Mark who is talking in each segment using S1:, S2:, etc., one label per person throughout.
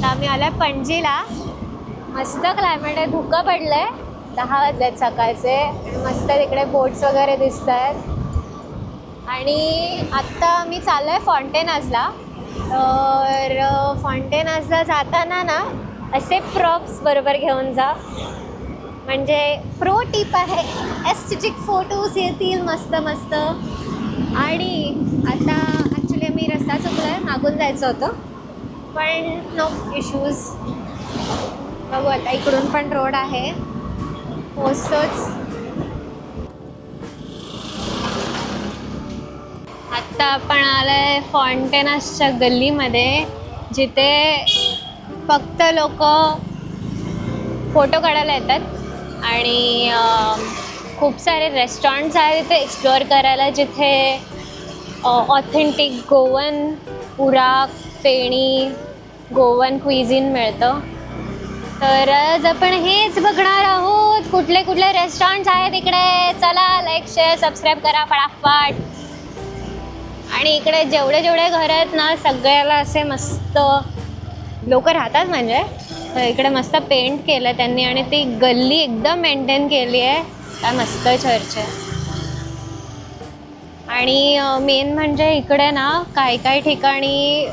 S1: आम्ही आलोय पणजीला. मस्त क्लायमेट आहे, धुकं पडलंय, 10 वाजलेत सकाळचे. मस्त तिकडे बोट्स वगैरे दिसत आहेत. आणि आत्ता आम्ही चाललोय फॉन्टेनाजला. तर फॉन्टेनाजला जाताना ना असे प्रॉप्स बरोबर घेऊन जा, म्हणजे प्रो टिप आहे, एस्थेटिक फोटोज येतील मस्त मस्त. आणि आता ॲक्च्युली मी रस्ता चुकलाय, मागून जायचं होतं, पण नो इश्यूज. बघू आता इकडून पण रोड आहे, पोचतोच. आत्ता आपण आलोय फॉन्टेनासच्या गल्लीमध्ये, जिथे फक्त लोक फोटो काढायला येतात. आणि खूप सारे रेस्टॉरंट्स आहेत तिथे एक्सप्लोअर करायला, जिथे ऑथेंटिक गोवन पुराक, फेणी, गोवन क्विझिन मिळतं. तर आज आपण हेच बघणार आहोत, कुठले कुठले रेस्टॉरंट्स आहेत इकडे. चला, लाईक शेअर सबस्क्राईब करा फटाफट. आणि इकडे जेवढे जेवढे घर आहेत ना, सगळ्याला असे मस्त लोक राहतात. म्हणजे तर इकडे मस्त पेंट केलं त्यांनी, आणि ती गल्ली एकदम मेंटेन केली आहे. काय मस्त चर्च आहे. आणि मेन म्हणजे इकडे ना काही ठिकाणी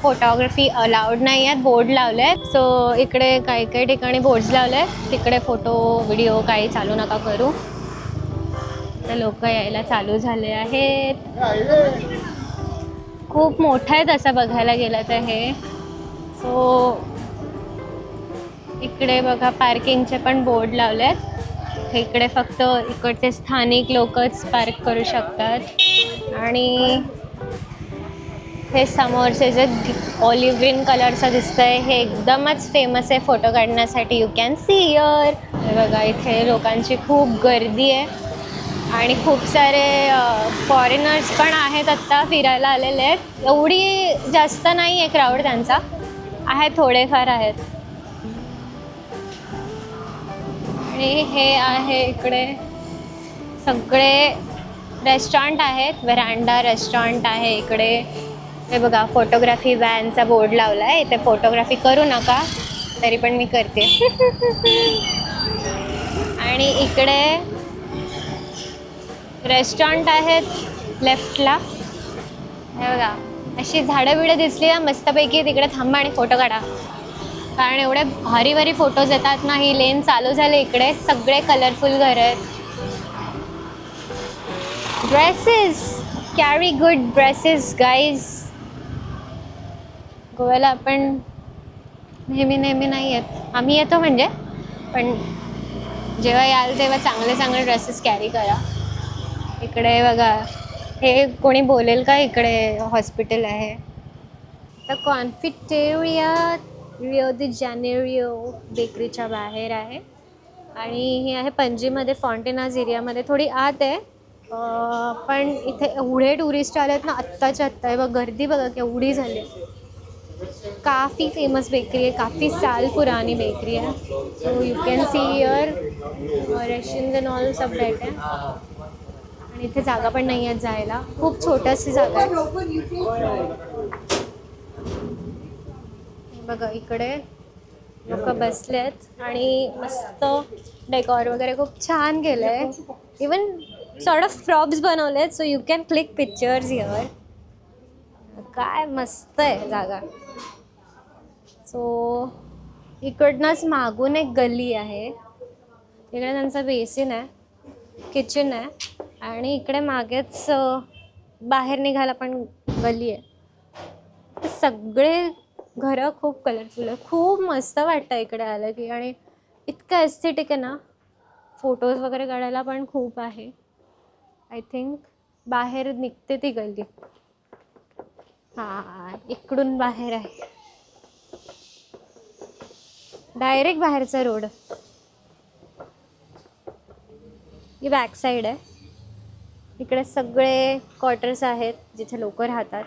S1: फोटोग्राफी अलाउड नाही आहेत, बोर्ड लावले आहेत. सो इकडे काही ठिकाणी बोर्ड्स लावले आहेत, तिकडे फोटो व्हिडिओ काही चालू नका करू. तर लोक यायला चालू झाले आहेत. खूप मोठं आहे तसं बघायला गेलं तर हे. सो इकडे बघा पार्किंगचे पण बोर्ड लावले आहेत. इकडे फक्त इकडचे स्थानिक लोकच पार्क करू शकतात. आणि हे समोरचे जे ऑलिव्ह ग्रीन कलरचं दिसतंय, हे एकदमच फेमस आहे फोटो काढण्यासाठी. You can see here. हे बघा, इथे लोकांची खूप गर्दी आहे. आणि खूप सारे फॉरेनर्स पण आहेत, आत्ता फिरायला आलेले आहेत. एवढी जास्त नाही आहे क्राऊड त्यांचा, आहे थोडेफार आहेत. आणि हे आहे इकडे सगळे रेस्टॉरंट आहेत. व्हरांडा रेस्टॉरंट आहे इकडे. हे बघा, फोटोग्राफी बॅनचा बोर्ड लावला आहे. इथे फोटोग्राफी करू नका, तरी पण मी करते. आणि इकडे रेस्टॉरंट आहेत लेफ्टला. हे बघा, अशी झाडं बिडं दिसली ना मस्तपैकी, तिकडे थांबा आणि फोटो काढा. कारण एवढे भारी भारी फोटोज येतात ना. ही लेन चालू झाली इकडे, सगळे कलरफुल घर आहेत. Dresses, carry good dresses guys. गोव्याला आपण नेहमी नाही येत, आम्ही येतो म्हणजे, पण जेव्हा याल तेव्हा चांगले चांगले ड्रेसेस कॅरी करा. इकडे बघा, हे कोणी बोलेल का, इकडे हॉस्पिटल आहे. तर कॉन्फिटेरिया रिओ दी जानेरिओ बेकरीच्या बाहेर आहे. आणि ही आहे पणजीमध्ये, फॉन्टेनाज एरियामध्ये, थोडी आत आहे. पण इथे एवढे टुरिस्ट आले आहेत ना आत्ताच्या आत्ता. आहे बघ, गर्दी बघा केवढी झाली. काफ़ी फेमस बेकरी है, काफ़ी साल पुरानी बेकरी है. So you can see here Russians and all सब बैठे हैं. आणि इथे जागा पण नाही आहेत जायला, खूप छोटीशी जागा आहे. बघा इकडे लोक बसलेत आणि मस्त डेकोर वगैरे खूप छान केलं आहे. इवन सॉर्ट ऑफ प्रॉप्स बनवलेत, so you can click pictures here. काय मस्त आहे जागा. सो इकडनंच मागून एक गल्ली आहे, इकडे त्यांचा बेसिन आहे, किचन आहे. आणि इकडे मागेच बाहेर निघायला पण गल्ली आहे. सगळे घरं खूप कलरफुल आहे, खूप मस्त वाटतं इकडे आलं की. आणि इतकं एस्थेटिक आहे ना, फोटोज वगैरे काढायला पण खूप आहे. आय थिंक बाहेर निघते ती गल्ली. हां, इकडून बाहेर आहे, डायरेक्ट बाहेरचा रोड. ही बॅक साईड आहे. इकडे सगळे क्वार्टर्स आहेत जिथे लोक राहतात.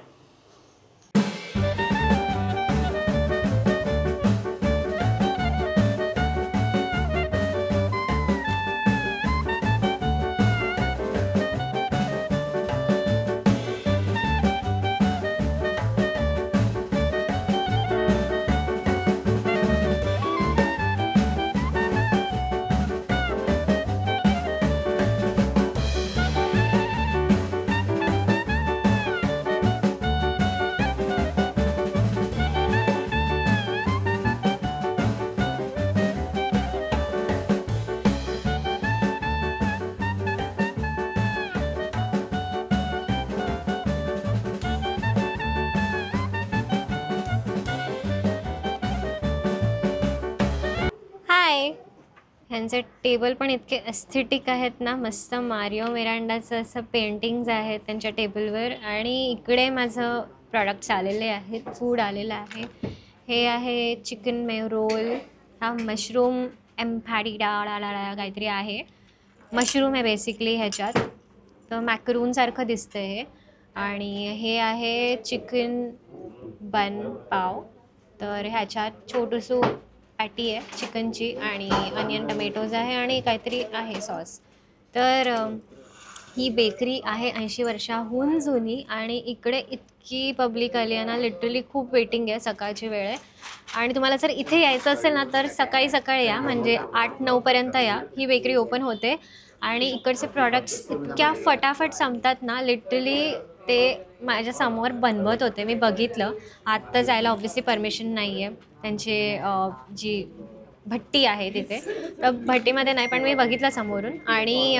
S1: ह्यांचे टेबल पण इतके एस्थेटिक आहेत ना, मस्त मारिओ मिरांडाचं असं पेंटिंग्ज आहेत त्यांच्या टेबलवर. आणि इकडे माझं प्रॉडक्ट्स आलेले आहेत, फूड आलेलं आहे. हे आहे चिकन मेयो रोल, हा मशरूम एम्फॅडिडा काहीतरी आहे, मशरूम आहे बेसिकली ह्याच्यात, तर मॅकरूनसारखं दिसतं हे. आणि हे आहे चिकन बन पाव, तर ह्याच्यात छोटूसं पॅटी आहे चिकनची आणि अनियन टमॅटोज आहे आणि काहीतरी आहे सॉस. तर ही बेकरी आहे 80 वर्षाहून जुनी आणि इकडे इतकी पब्लिक आली आहे ना, लिटरली खूप वेटिंग आहे, सकाळची वेळ आहे. आणि तुम्हाला जर इथे यायचं असेल ना तर सकाळी सकाळी या, म्हणजे 8-9 पर्यंत या, ही बेकरी ओपन होते. आणि इकडचे प्रॉडक्ट्स इतक्या फटाफट संपतात ना, लिटरली ते माझ्यासमोर बनवत होते, मी बघितलं. आत्ता जायला ऑब्व्हियसली परमिशन नाही आहे, त्यांची जी भट्टी आहे तिथे, तर भट्टीमध्ये नाही, पण मी बघितलं समोरून. आणि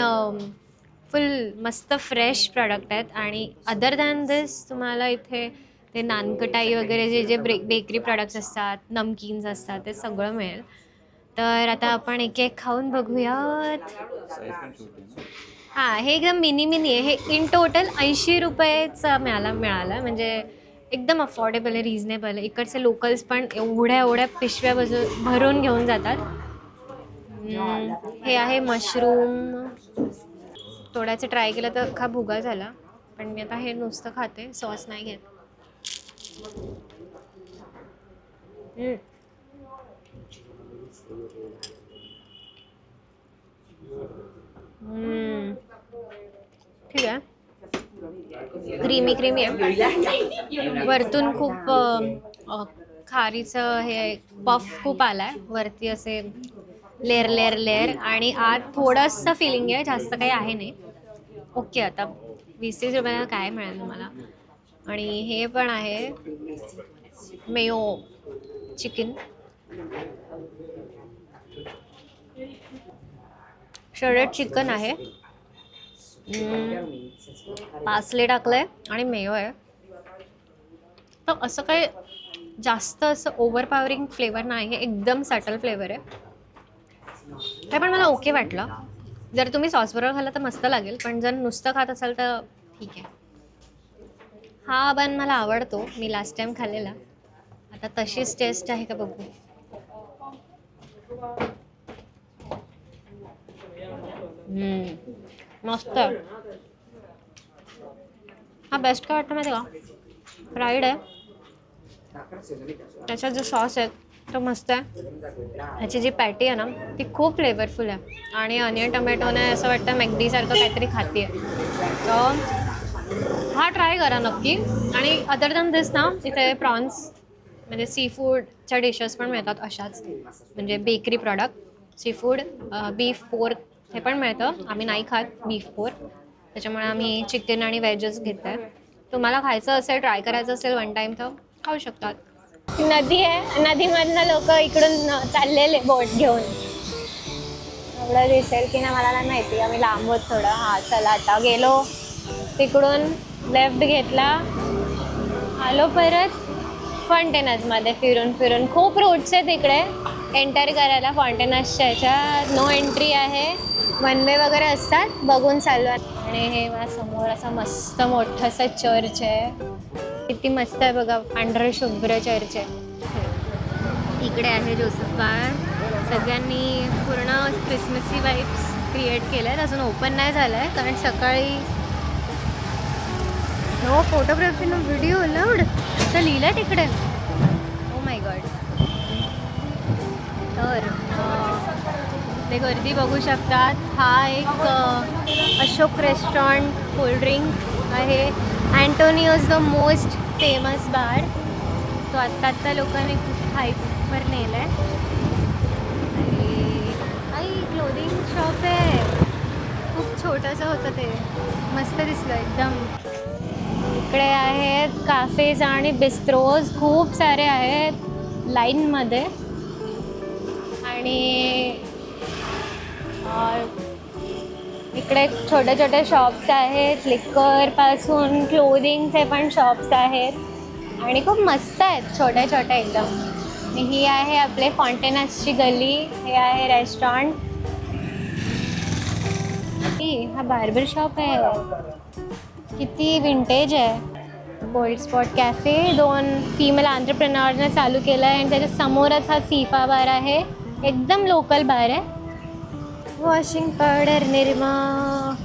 S1: फुल मस्त फ्रेश प्रॉडक्ट आहेत. आणि अदर दॅन दिस तुम्हाला इथे ते नानकटाई वगैरे जे जे बेकरी प्रॉडक्ट्स असतात, नमकीन्स असतात, ते सगळं मिळेल. तर आता आपण एक एक खाऊन बघूयात. हां, हे एकदम मिनी मिनी आहे. हे इन टोटल 80 रुपयेचा मिळाला, म्हणजे एकदम अफोर्डेबल आहे, रिजनेबल आहे. इकडचे लोकल्स पण एवढ्या एवढ्या पिशव्या भरून घेऊन जातात. हे आहे मशरूम, थोड्याचं ट्राय केलं तर अख्खा भुगा झाला, पण मी आता हे नुसतं खाते, सॉस नाही घेत. ठीक आहे, क्रीमी क्रीमी आहे. वरतून खूप खारीचं हे पफ खूप आलाय वरती, असे लेअर लेअर लेअर, आणि आत थोडंसं फिलिंग आहे, जास्त काही आहे नाही. ओके, आता 20-30 रुपयाला काय मिळेल तुम्हाला. आणि हे पण आहे मेयो चिकन, श्रेडेड चिकन आहे, पार्सले टाकलंय आणि मेयो आहे. तर असं काही जास्त असं ओव्हरपॉवरिंग फ्लेवर नाही आहे, एकदम सटल फ्लेवर आहे. ते पण मला ओके वाटलं. जर तुम्ही सॉसबरोबर खाल्लं तर मस्त लागेल, पण जर नुसतं खात असाल तर ठीक आहे. हा बन मला आवडतो, मी लास्ट टाइम खाल्लेला. आता तशीच टेस्ट आहे का बघू. मस्त आहे. हा बेस्ट काय वाटतं माहिती का, फ्राईड आहे, त्याच्यात जो सॉस आहे तो मस्त आहे. ह्याची जी पॅटी आहे ना ती खूप फ्लेवरफुल आहे, आणि अनियन टमॅटोने असं वाटतं मॅगडीसारखं काहीतरी खाते आहे. तर हा ट्राय करा नक्की. आणि अदर दॅन दिस ना, इथे प्रॉन्स म्हणजे सी फूडच्या डिशेस पण मिळतात अशाच, म्हणजे bakery product, seafood, beef, pork हे पण मिळतं. आम्ही नाही खात बीफ पोर्क, त्याच्यामुळे आम्ही चिकन आणि व्हेजच घेत आहे. तुम्हाला खायचं असेल, ट्राय करायचं असेल वन टाईम, तर खाऊ शकतात. नदी आहे, नदीमधनं लोक इकडून चाललेले बोट घेऊन. एवढं दिसेल की नाही मला नाही माहिती, आम्ही लांब होत थोडं. हा चला, आता गेलो तिकडून, लेफ्ट घेतला, आलो परत फॉन्टेनसमध्ये फिरून फिरून. खूप रूट्स आहेत इकडे एंटर करायला फॉन्टेनसच्या ह्याच्या, नो एंट्री आहे, वन वे वगैरे असतात, बघून चालू आहे. आणि हे माझ्या समोर असं मस्त मोठंसं चर्च आहे, किती मस्त आहे बघा, पांढरं शुभ्र चर्च आहे. इकडे आहे जोसेफ बार. सगळ्यांनी पूर्ण क्रिसमसी वाईब्स क्रिएट केल्या आहेत. अजून ओपन नाही झालं आहे, कारण सकाळी no photography no video allowed असं लिहिलं आहे तिकडे. Oh my god. तर ते गर्दी बघू शकतात. हा एक अशोक रेस्टॉरंट कोल्ड्रिंक आहे, अँटोनियोज द मोस्ट फेमस बार. तो आत्ता लोकांनी खूप हाईपवर नेला आहे. आणि क्लोदिंग शॉप आहे, खूप छोटंसं होतं ते, मस्त दिसलं एकदम. इकडे आहेत काफेज आणि बिस्ट्रोज, खूप सारे आहेत लाईनमध्ये. आणि इकडे छोटे छोटे शॉप्स आहेत, लिक्करपासून क्लोदिंगचे पण शॉप्स आहेत, आणि खूप मस्त आहेत, छोटे छोटे एकदम. ही आहे आपले फॉन्टेनसची गली, हे आहे रेस्टॉरंट. हा बार्बर शॉप आहे. किती विंटेज आहे. गोल्ड स्पॉट कॅफे 2 फीमेल एंटरप्रेन्योर्सने चालू केलं आहे आणि त्याच्या समोरच हा सीफा बार आहे. एकदम लोकल बार आहे. Washing powder Nirma,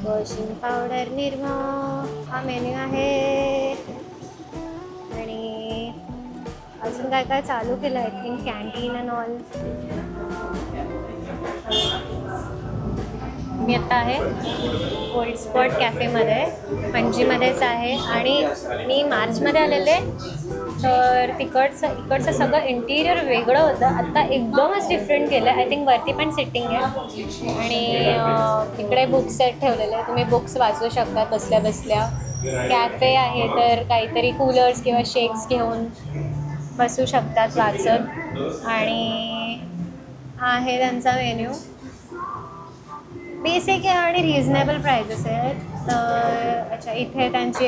S1: washing powder Nirma हा मेन्यू आहे. आणि अजून काय काय चालू केलं I think canteen and all. मी आता आहे गोल्ड स्पॉट कॅफेमध्ये, पणजीमध्येच आहे. आणि मी मार्चमध्ये आलेले, तर इकडचं सगळं इंटिरियर वेगळं होतं. आत्ता एकदमच डिफरंट केलं आहे. आय थिंक वरती पण सिटिंग आहे आणि इकडे बुक्स सेट ठेवलेले आहे. तुम्ही बुक्स वाचू शकता बसल्या बसल्या. कॅफे आहे तर काहीतरी कूलर्स किंवा शेक्स घेऊन बसू शकतात वाचत. आणि हा आहे त्यांचा मेन्यू. बेसिक आहे आणि रिजनेबल प्राइजेस आहेत. तर अच्छा, इथे त्यांचे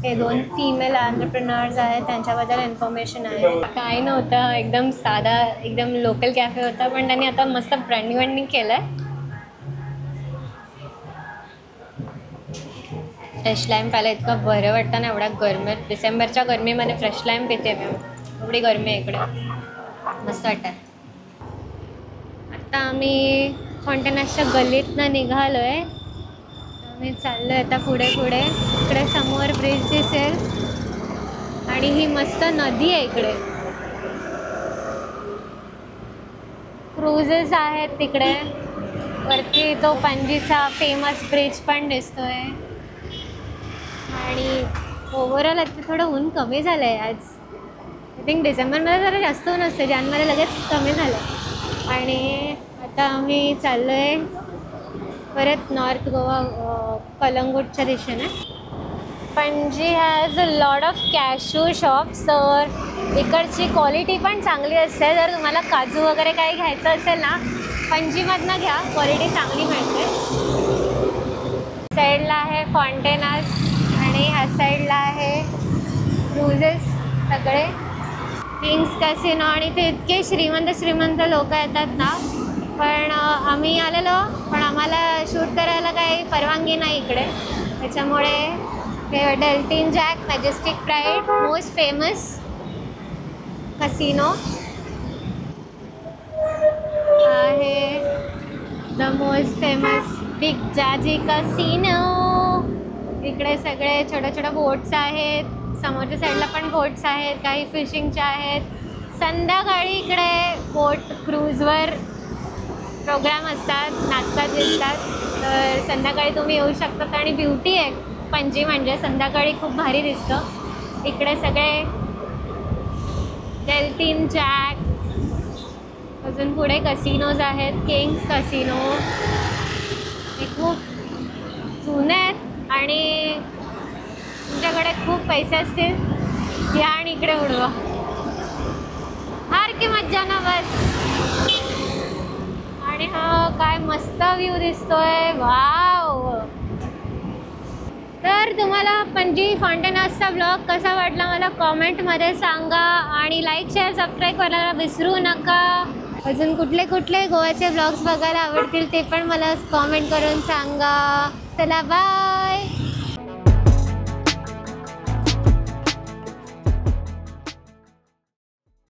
S1: हे 2 फीमेल एंटरप्रेन्योर्स आहेत, त्यांच्याबद्दल इन्फॉर्मेशन आहे. काय नव्हतं, एकदम साधा एकदम लोकल कॅफे होता, पण त्यांनी आता मस्त ब्रँडिंग केलं आहे. फ्रेश लाईम प्यायला इतकं बरं वाटतं ना एवढ्या गरमीत. डिसेंबरच्या गरमीमध्ये फ्रेश लाईम पिते मी. एवढी गरमी आहे इकडे, मस्त वाटतं. आता आम्ही फॉन्टेनासच्या गल्लीतनं निघालो आहे. आम्ही चाललो आहे आता पुढे. इकडे समोर ब्रिज दिसेल आणि ही मस्त नदी आहे इकडे. क्रूजेस आहेत तिकडे. वरती तो पणजीचा फेमस ब्रिज पण दिसतोय. आणि ओव्हरऑल आता थोडं ऊन कमी झालं आहे आज. आय थिंक डिसेंबरमध्ये जरा जास्त ऊन असतं, जानेवारीमध्ये लगेच कमी झालं. आणि आता आम्ही चाललो आहे परत नॉर्थ गोवा कलंगूटच्या दिशेने. Panaji has a lot of cashew shops. तर इकडची क्वालिटी पण चांगली असते. जर तुम्हाला काजू वगैरे काही घ्यायचं असेल ना, पणजीमधनं घ्या, क्वालिटी चांगली मिळते. साईडला आहे फॉन्टेनास आणि ह्या साईडला आहे क्रूजेस सगळे. Kings casino. आणि ते इतके श्रीमंत लोक येतात ना. पण आम्ही आलेलो, पण आम्हाला शूट करायला काही परवानगी नाही इकडे. त्याच्यामुळे हे Deltin jack majestic pride most famous casino आहे. द मोस्ट फेमस बिग जाजी कसिनो. इकडे सगळे छोट्या बोट्स आहेत. समोरच्या साईडला पण बोट्स आहेत, काही फिशिंगच्या आहेत. संध्याकाळी इकडे बोट क्रूजवर प्रोग्राम असतात, नाचतात दिसतात. तर संध्याकाळी तुम्ही येऊ शकतात. आणि ब्युटी आहे पणजी म्हणजे संध्याकाळी खूप भारी दिसतं. इकडे सगळे डेल्टिन जॅक, अजून पुढे कसिनोज आहेत. किंग्स कसिनो हे खूप जुने आहेत. आणि तुमच्याकडे खूप पैसे असतील या आणि इकडे उडवा. हार की मज्जा ना बस. आणि हा काय मस्त व्ह्यू दिसतोय, वाव. तर तुम्हाला पणजी फॉन्टेनासचा ब्लॉग कसा वाटला मला कॉमेंटमध्ये सांगा. आणि लाईक शेअर सबस्क्राईब करायला विसरू नका. अजून कुठले गोव्याचे ब्लॉग्स बघायला आवडतील ते पण मला कॉमेंट करून सांगा. चला बाय.